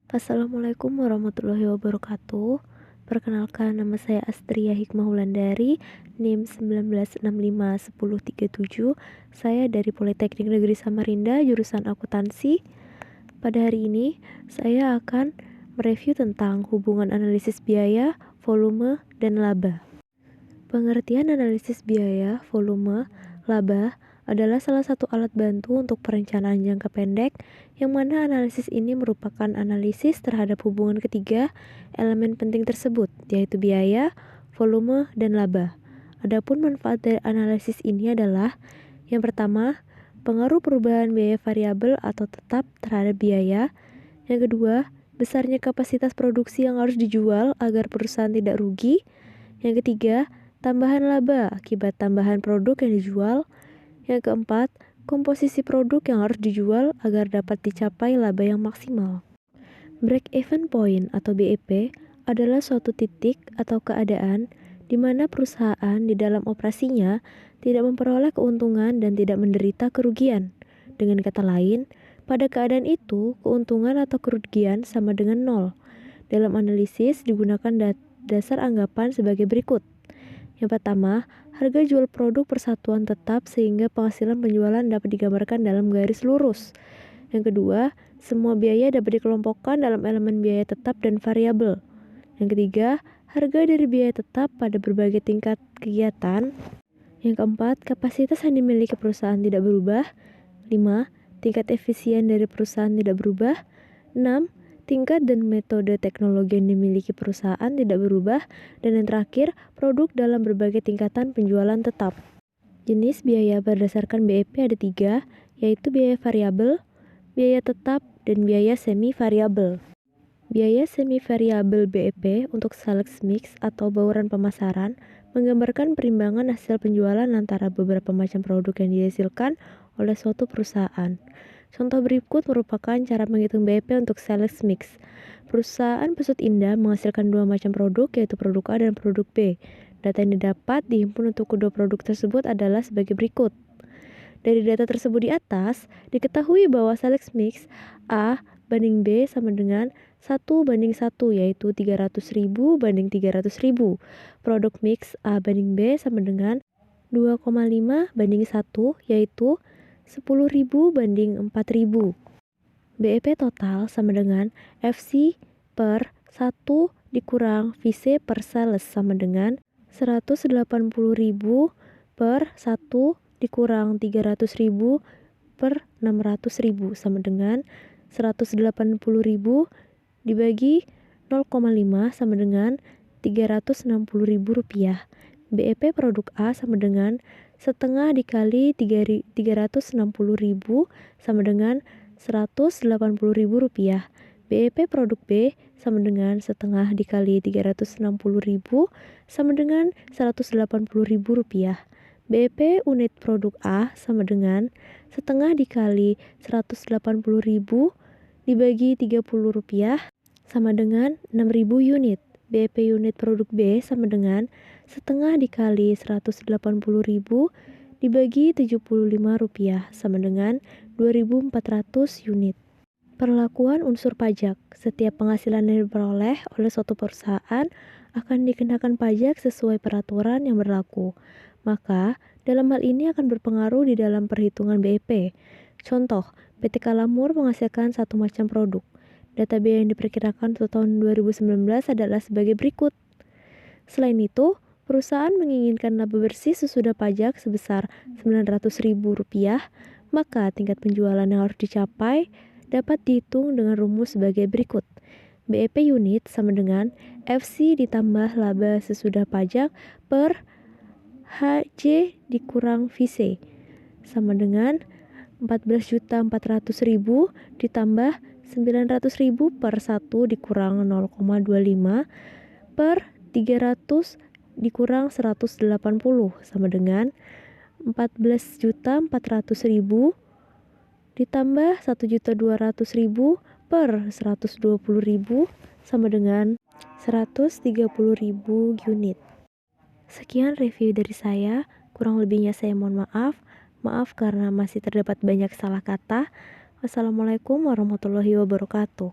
Assalamualaikum warahmatullahi wabarakatuh. Perkenalkan, nama saya Astria Hikmah Wulandari, NIM 19651037. Saya dari Politeknik Negeri Samarinda, jurusan akuntansi. Pada hari ini, saya akan mereview tentang hubungan analisis biaya, volume, dan laba. Pengertian analisis biaya, volume, laba adalah salah satu alat bantu untuk perencanaan jangka pendek, yang mana analisis ini merupakan analisis terhadap hubungan ketiga elemen penting tersebut, yaitu biaya, volume, dan laba. Adapun manfaat dari analisis ini adalah: yang pertama, pengaruh perubahan biaya variabel atau tetap terhadap biaya. Yang kedua, besarnya kapasitas produksi yang harus dijual agar perusahaan tidak rugi. Yang ketiga, tambahan laba akibat tambahan produk yang dijual. Yang keempat, komposisi produk yang harus dijual agar dapat dicapai laba yang maksimal. Break-even point atau BEP adalah suatu titik atau keadaan di mana perusahaan di dalam operasinya tidak memperoleh keuntungan dan tidak menderita kerugian. Dengan kata lain, pada keadaan itu, keuntungan atau kerugian sama dengan nol. Dalam analisis digunakan dasar anggapan sebagai berikut. Yang pertama, harga jual produk persatuan tetap sehingga penghasilan penjualan dapat digambarkan dalam garis lurus. Yang kedua, semua biaya dapat dikelompokkan dalam elemen biaya tetap dan variabel. Yang ketiga, harga dari biaya tetap pada berbagai tingkat kegiatan. Yang keempat, kapasitas yang dimiliki perusahaan tidak berubah. 5. Tingkat efisien dari perusahaan tidak berubah. 6. Tingkat dan metode teknologi yang dimiliki perusahaan tidak berubah. Dan yang terakhir, produk dalam berbagai tingkatan penjualan tetap. Jenis biaya berdasarkan BEP ada 3, yaitu biaya variabel, biaya tetap, dan biaya semi variabel. Biaya semi variabel BEP untuk sales mix atau bauran pemasaran menggambarkan perimbangan hasil penjualan antara beberapa macam produk yang dihasilkan oleh suatu perusahaan. Contoh berikut merupakan cara menghitung BEP untuk sales mix. Perusahaan Pesut Indah menghasilkan dua macam produk, yaitu produk A dan produk B. Data yang didapat dihimpun untuk kedua produk tersebut adalah sebagai berikut. Dari data tersebut di atas, diketahui bahwa sales mix A banding B sama dengan 1:1, yaitu 300.000 banding 300.000. Produk mix A banding B sama dengan 2,5 banding 1, yaitu 10.000 banding 4.000. BEP total sama dengan FC per 1 dikurang VC per sales sama dengan 180.000 per 1 dikurang 300.000 per 600.000 sama dengan 180.000 dibagi 0,5 sama dengan 360.000 rupiah. BEP produk A sama dengan setengah dikali 360.000 sama dengan 180.000 rupiah. BEP produk B sama dengan setengah dikali 360.000 sama dengan 180.000 rupiah. BEP unit produk A sama dengan setengah dikali 180.000 dibagi 30 rupiah sama dengan 6.000 unit. BEP unit produk B sama dengan setengah dikali 180.000 dibagi 75 rupiah sama dengan 2.400 unit. Perlakuan unsur pajak. Setiap penghasilan yang diperoleh oleh suatu perusahaan akan dikenakan pajak sesuai peraturan yang berlaku. Maka, dalam hal ini akan berpengaruh di dalam perhitungan BEP. Contoh, PT Kalamur menghasilkan satu macam produk. Data biaya yang diperkirakan untuk tahun 2019 adalah sebagai berikut. Selain itu, perusahaan menginginkan laba bersih sesudah pajak sebesar Rp900.000, maka tingkat penjualan yang harus dicapai dapat dihitung dengan rumus sebagai berikut. BEP unit sama dengan FC ditambah laba sesudah pajak per HJ dikurang VC sama dengan 14.400.000 ditambah 900.000 per 1 dikurang 0,25 per 300 dikurang 180 sama dengan 14.400.000 ditambah 1.200.000 per 120.000 sama dengan 130.000 unit. Sekian review dari saya, kurang lebihnya saya mohon maaf. Maaf karena masih terdapat banyak salah kata. Wassalamualaikum warahmatullahi wabarakatuh.